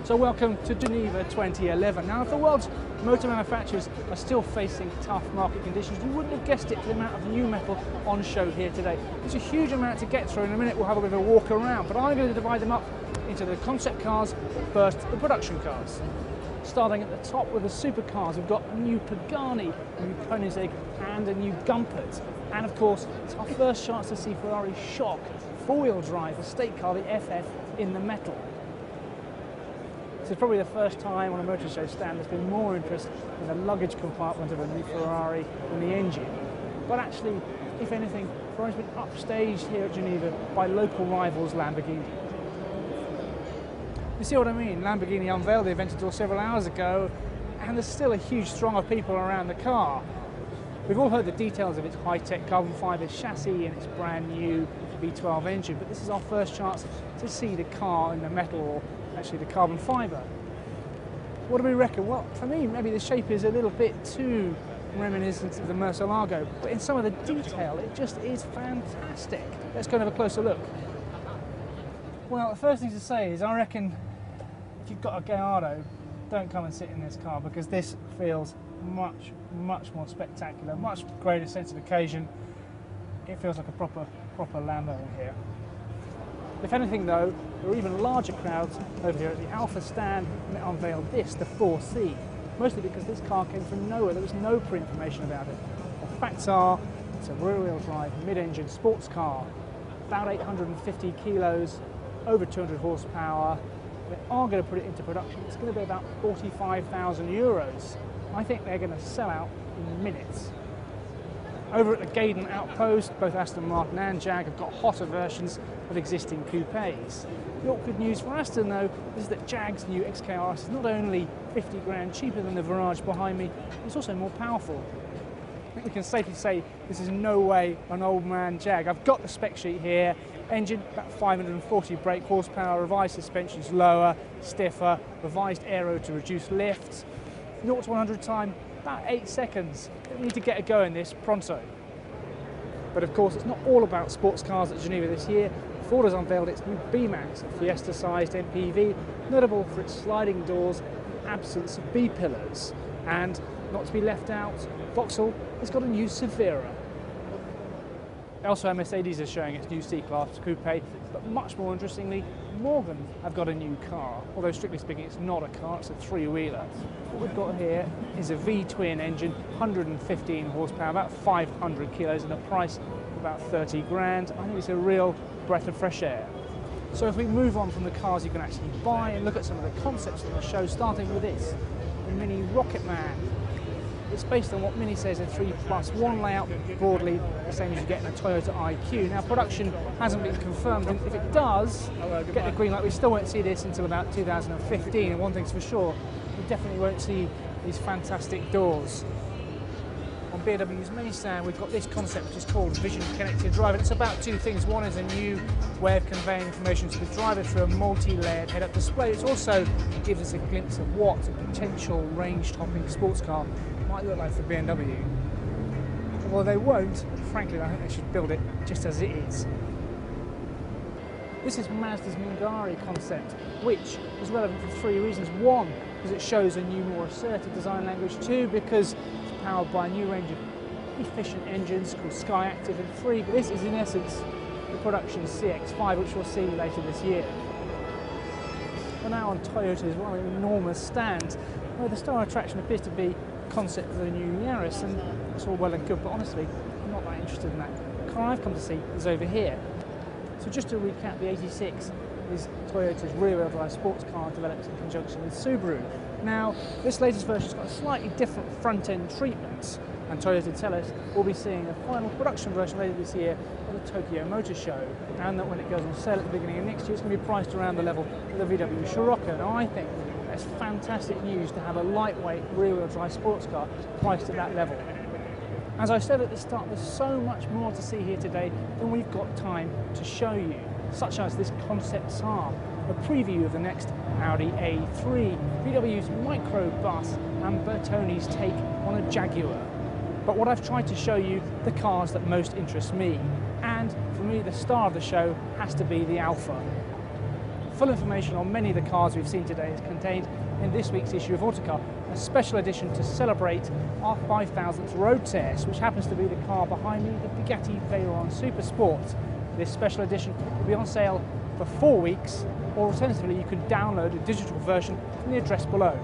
So welcome to Geneva 2011. Now, if the world's motor manufacturers are still facing tough market conditions, you wouldn't have guessed it for the amount of new metal on show here today. There's a huge amount to get through. In a minute we'll have a bit of a walk around, but I'm going to divide them up into the concept cars, first the production cars. Starting at the top with the supercars, we've got a new Pagani, a new Koenigsegg and a new Gumpert. And of course, it's our first chance to see Ferrari's Shock four-wheel drive estate car, the FF, in the metal. This is probably the first time on a motor show stand there's been more interest in the luggage compartment of a new Ferrari than the engine. But actually, if anything, Ferrari's been upstaged here at Geneva by local rivals Lamborghini. You see what I mean? Lamborghini unveiled the Aventador several hours ago, and there's still a huge throng of people around the car. We've all heard the details of its high-tech carbon fibre chassis and its brand new V12 engine, but this is our first chance to see the car in the metal, or actually the carbon fibre. What do we reckon? Well, for me, maybe the shape is a little bit too reminiscent of the Murcielago, but in some of the detail, it just is fantastic. Let's go and have a closer look. Well, the first thing to say is I reckon if you've got a Gallardo, don't come and sit in this car, because this feels much more spectacular, much greater sense of occasion. It feels like a proper Lambo in here. If anything though, there are even larger crowds over here at the Alpha stand, and it unveiled this, the 4C. Mostly because this car came from nowhere, there was no pre-information about it. The facts are, it's a rear-wheel drive, mid-engine sports car, about 850 kilos, over 200 horsepower. They are going to put it into production. It's going to be about 45,000 euros. I think they're going to sell out in minutes. Over at the Gaydon outpost, both Aston Martin and Jag have got hotter versions of existing coupes. The awkward news for Aston though is that Jag's new XKRS is not only 50 grand cheaper than the Virage behind me, it's also more powerful. I think we can safely say this is no way an old man Jag. I've got the spec sheet here. Engine, about 540 brake horsepower, revised suspensions lower, stiffer, revised aero to reduce lifts. 0 to 100 time, about 8 seconds. We need to get a go in this pronto. But of course, it's not all about sports cars at Geneva this year. Ford has unveiled its new B-Max, a Fiesta-sized MPV, notable for its sliding doors and absence of B-pillars. And not to be left out, Vauxhall has got a new Severa. Elsewhere, Mercedes is showing its new C-Class coupe, but much more interestingly, Morgan have got a new car. Although strictly speaking, it's not a car, it's a three-wheeler. What we've got here is a V-twin engine, 115 horsepower, about 500 kilos, and a price of about 30 grand. I think it's a real breath of fresh air. So if we move on from the cars you can actually buy and look at some of the concepts in the show, starting with this, the Mini Rocket Man. It's based on what Mini says a 3+1 layout, broadly the same as you get in a Toyota IQ. Now, production hasn't been confirmed, and if it does get the green light, we still won't see this until about 2015. And one thing's for sure, we definitely won't see these fantastic doors. On BMW's main stand, we've got this concept which is called Vision Connected Drive. It's about two things. One is a new way of conveying information to the driver through a multi-layered head-up display. It also gives us a glimpse of what a potential range-topping sports car might look like for BMW. Although they won't, frankly, I think they should build it just as it is. This is Mazda's Mungari concept, which is relevant for three reasons. One, because it shows a new, more assertive design language. Two, because it's powered by a new range of efficient engines called Sky Active. And three, this is in essence the production CX-5, which we'll see later this year. We're now on Toyota's rather enormous stand, where the star attraction appears to be concept of the new Yaris, and it's all well and good, but honestly, I'm not that interested in that. The car I've come to see is over here. So just to recap, the 86 is Toyota's rear-wheel drive sports car developed in conjunction with Subaru. Now, this latest version's got a slightly different front-end treatment, and Toyota tell us we'll be seeing a final production version later this year at the Tokyo Motor Show, and that when it goes on sale at the beginning of next year, it's going to be priced around the level of the VW Scirocco. Now, I think it's fantastic news to have a lightweight rear-wheel drive sports car priced at that level. As I said at the start, there's so much more to see here today than we've got time to show you, such as this concept Saab, a preview of the next Audi A3, VW's microbus, and Bertoni's take on a Jaguar. But what I've tried to show you, the cars that most interest me, and for me the star of the show has to be the Alfa. Full information on many of the cars we've seen today is contained in this week's issue of Autocar, a special edition to celebrate our 5,000th road test, which happens to be the car behind me, the Bugatti Veyron Super Sport. This special edition will be on sale for 4 weeks, or alternatively you can download a digital version from the address below.